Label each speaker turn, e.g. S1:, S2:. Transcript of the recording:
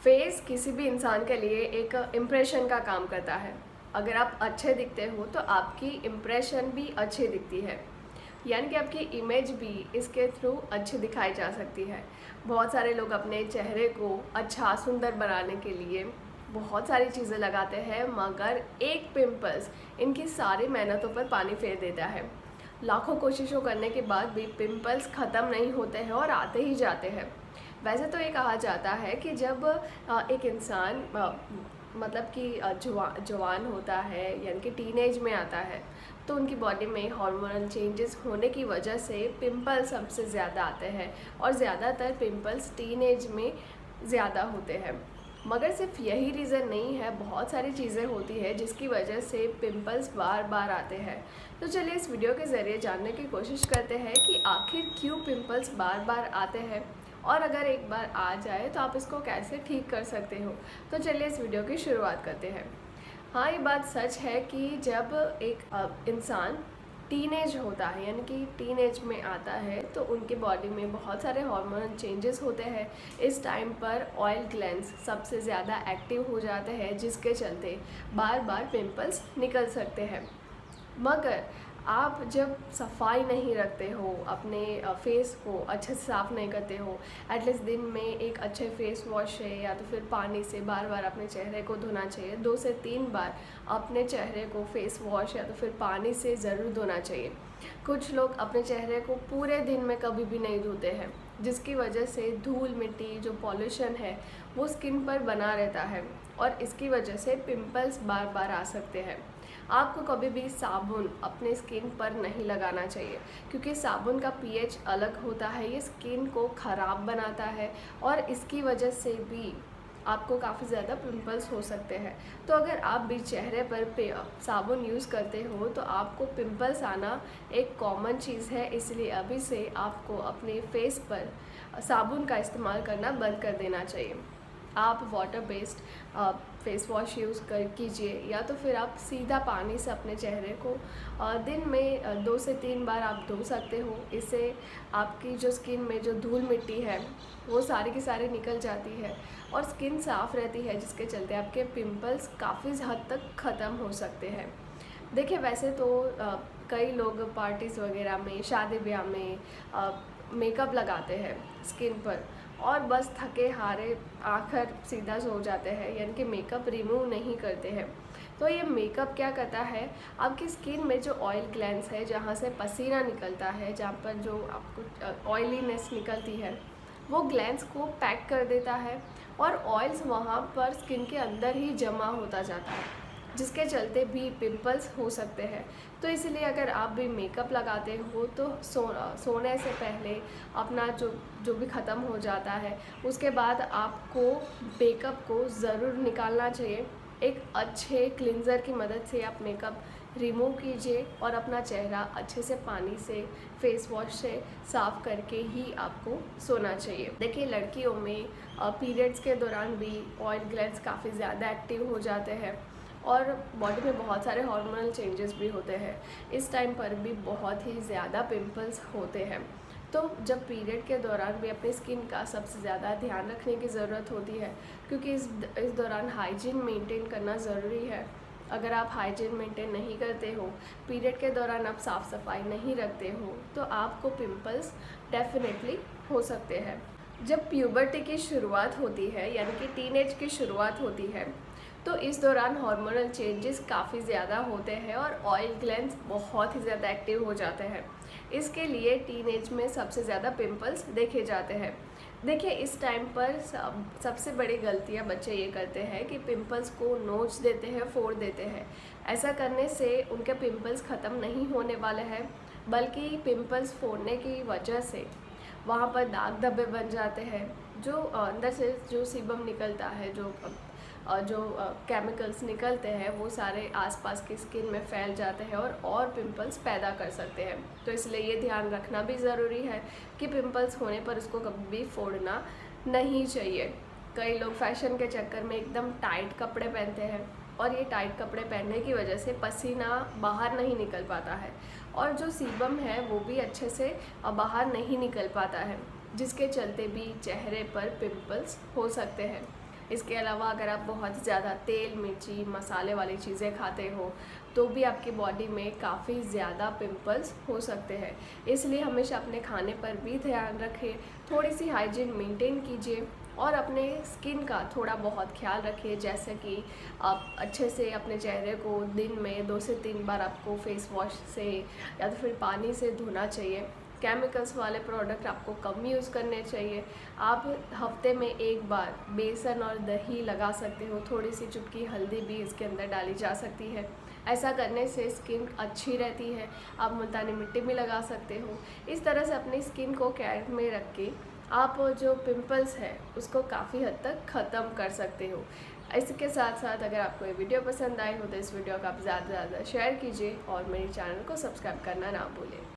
S1: Face किसी भी इंसान के लिए एक इम्प्रेशन का काम करता है। अगर आप अच्छे दिखते हो तो आपकी इम्प्रेशन भी अच्छी दिखती है, यानी कि आपकी इमेज भी इसके थ्रू अच्छी दिखाई जा सकती है। बहुत सारे लोग अपने चेहरे को अच्छा सुंदर बनाने के लिए बहुत सारी चीज़ें लगाते हैं, मगर एक पिंपल्स इनकी सारी मेहनतों पर पानी फेर देता है। लाखों कोशिशों करने के बाद भी पिंपल्स ख़त्म नहीं होते हैं और आते ही जाते हैं। वैसे तो ये कहा जाता है कि जब एक इंसान मतलब कि जवान होता है, यानी कि टीनेज में आता है, तो उनकी बॉडी में हार्मोनल चेंजेस होने की वजह से पिंपल्स सबसे ज़्यादा आते हैं और ज़्यादातर पिंपल्स टीनेज में ज़्यादा होते हैं। मगर सिर्फ यही रीज़न नहीं है, बहुत सारी चीज़ें होती है जिसकी वजह से पिंपल्स बार बार आते हैं। तो चलिए इस वीडियो के ज़रिए जानने की कोशिश करते हैं कि आखिर क्यों पिंपल्स बार बार आते हैं, और अगर एक बार आ जाए तो आप इसको कैसे ठीक कर सकते हो। तो चलिए इस वीडियो की शुरुआत करते हैं। हाँ, ये बात सच है कि जब एक इंसान टीनेज होता है, यानी कि टीनेज में आता है, तो उनके बॉडी में बहुत सारे हार्मोनल चेंजेस होते हैं। इस टाइम पर ऑयल ग्लैंड्स सबसे ज़्यादा एक्टिव हो जाते हैं, जिसके चलते बार बार पिंपल्स निकल सकते हैं। मगर आप जब सफाई नहीं रखते हो, अपने फेस को अच्छे से साफ़ नहीं करते हो, एटलीस्ट दिन में एक अच्छे फेस वॉश से या तो फिर पानी से बार बार अपने चेहरे को धोना चाहिए। 2 से 3 बार अपने चेहरे को फेस वॉश या तो फिर पानी से ज़रूर धोना चाहिए। कुछ लोग अपने चेहरे को पूरे दिन में कभी भी नहीं धोते हैं, जिसकी वजह से धूल मिट्टी जो पॉल्यूशन है वो स्किन पर बना रहता है और इसकी वजह से पिंपल्स बार बार आ सकते हैं। आपको कभी भी साबुन अपने स्किन पर नहीं लगाना चाहिए, क्योंकि साबुन का पीएच अलग होता है, ये स्किन को ख़राब बनाता है और इसकी वजह से भी आपको काफ़ी ज़्यादा पिंपल्स हो सकते हैं। तो अगर आप भी चेहरे पर साबुन यूज़ करते हो तो आपको पिंपल्स आना एक कॉमन चीज़ है, इसलिए अभी से आपको अपने फेस पर साबुन का इस्तेमाल करना बंद कर देना चाहिए। आप water based face wash use कर कीजिए, या तो फिर आप सीधा पानी से अपने चेहरे को दिन में 2 से 3 बार आप धो सकते हो। इससे आपकी जो स्किन में जो धूल मिट्टी है वो सारी की सारी निकल जाती है और स्किन साफ़ रहती है, जिसके चलते आपके पिंपल्स काफ़ी हद तक ख़त्म हो सकते हैं। देखिए, वैसे तो कई लोग पार्टीज़ वगैरह में, शादी ब्याह में मेकअप लगाते हैं स्किन पर और बस थके हारे आकर सीधा सो जाते हैं, यानी कि मेकअप रिमूव नहीं करते हैं। तो ये मेकअप क्या करता है, आपकी स्किन में जो ऑयल ग्लैंड्स है, जहाँ से पसीना निकलता है, जहाँ पर जो आपको ऑयलीनेस निकलती है, वो ग्लैंड्स को पैक कर देता है और ऑयल्स वहाँ पर स्किन के अंदर ही जमा होता जाता है, जिसके चलते भी पिंपल्स हो सकते हैं। तो इसलिए अगर आप भी मेकअप लगाते हो तो सोने से पहले अपना जो भी ख़त्म हो जाता है, उसके बाद आपको मेकअप को ज़रूर निकालना चाहिए। एक अच्छे क्लिंज़र की मदद से आप मेकअप रिमूव कीजिए और अपना चेहरा अच्छे से पानी से, फेस वॉश से साफ़ करके ही आपको सोना चाहिए। देखिए, लड़कियों में पीरियड्स के दौरान भी ऑयल ग्लैंड्स काफ़ी ज़्यादा एक्टिव हो जाते हैं और बॉडी में बहुत सारे हार्मोनल चेंजेस भी होते हैं। इस टाइम पर भी बहुत ही ज़्यादा पिंपल्स होते हैं। तो जब पीरियड के दौरान भी अपनी स्किन का सबसे ज़्यादा ध्यान रखने की ज़रूरत होती है, क्योंकि इस दौरान हाइजीन मेंटेन करना ज़रूरी है। अगर आप हाइजीन मेंटेन नहीं करते हो, पीरियड के दौरान आप साफ़ सफाई नहीं रखते हो, तो आपको पिंपल्स डेफिनेटली हो सकते हैं। जब प्यूबर्टी की शुरुआत होती है, यानी कि टीनेज की शुरुआत होती है, तो इस दौरान हार्मोनल चेंजेस काफ़ी ज़्यादा होते हैं और ऑयल ग्लैंड्स बहुत ही ज़्यादा एक्टिव हो जाते हैं। इसके लिए टीनेज में सबसे ज़्यादा पिंपल्स देखे जाते हैं। देखिए, इस टाइम पर सबसे बड़ी गलतियां बच्चे ये करते हैं कि पिंपल्स को नोच देते हैं, फोड़ देते हैं। ऐसा करने से उनके पिंपल्स ख़त्म नहीं होने वाले हैं, बल्कि पिंपल्स फोड़ने की वजह से वहाँ पर दाग धब्बे बन जाते हैं। जो अंदर से जो सीबम निकलता है, जो केमिकल्स निकलते हैं, वो सारे आसपास की स्किन में फैल जाते हैं और पिंपल्स पैदा कर सकते हैं। तो इसलिए ये ध्यान रखना भी ज़रूरी है कि पिंपल्स होने पर उसको कभी भी फोड़ना नहीं चाहिए। कई लोग फैशन के चक्कर में एकदम टाइट कपड़े पहनते हैं और ये टाइट कपड़े पहनने की वजह से पसीना बाहर नहीं निकल पाता है और जो सीबम है वो भी अच्छे से बाहर नहीं निकल पाता है, जिसके चलते भी चेहरे पर पिंपल्स हो सकते हैं। इसके अलावा अगर आप बहुत ज़्यादा तेल, मिर्ची, मसाले वाली चीज़ें खाते हो तो भी आपकी बॉडी में काफ़ी ज़्यादा पिंपल्स हो सकते हैं। इसलिए हमेशा अपने खाने पर भी ध्यान रखें, थोड़ी सी हाइजीन मेंटेन कीजिए और अपने स्किन का थोड़ा बहुत ख्याल रखिए, जैसे कि आप अच्छे से अपने चेहरे को दिन में 2 से 3 बार आपको फेस वॉश से या तो फिर पानी से धोना चाहिए। केमिकल्स वाले प्रोडक्ट आपको कम यूज़ करने चाहिए। आप हफ्ते में 1 बार बेसन और दही लगा सकते हो, थोड़ी सी चुटकी हल्दी भी इसके अंदर डाली जा सकती है। ऐसा करने से स्किन अच्छी रहती है। आप मुल्तानी मिट्टी भी लगा सकते हो। इस तरह से अपनी स्किन को केयर में रख के आप जो पिंपल्स है उसको काफ़ी हद तक ख़त्म कर सकते हो। इसके साथ साथ अगर आपको ये वीडियो पसंद आई हो तो इस वीडियो को आप ज़्यादा से ज़्यादा शेयर कीजिए और मेरे चैनल को सब्सक्राइब करना ना भूलें।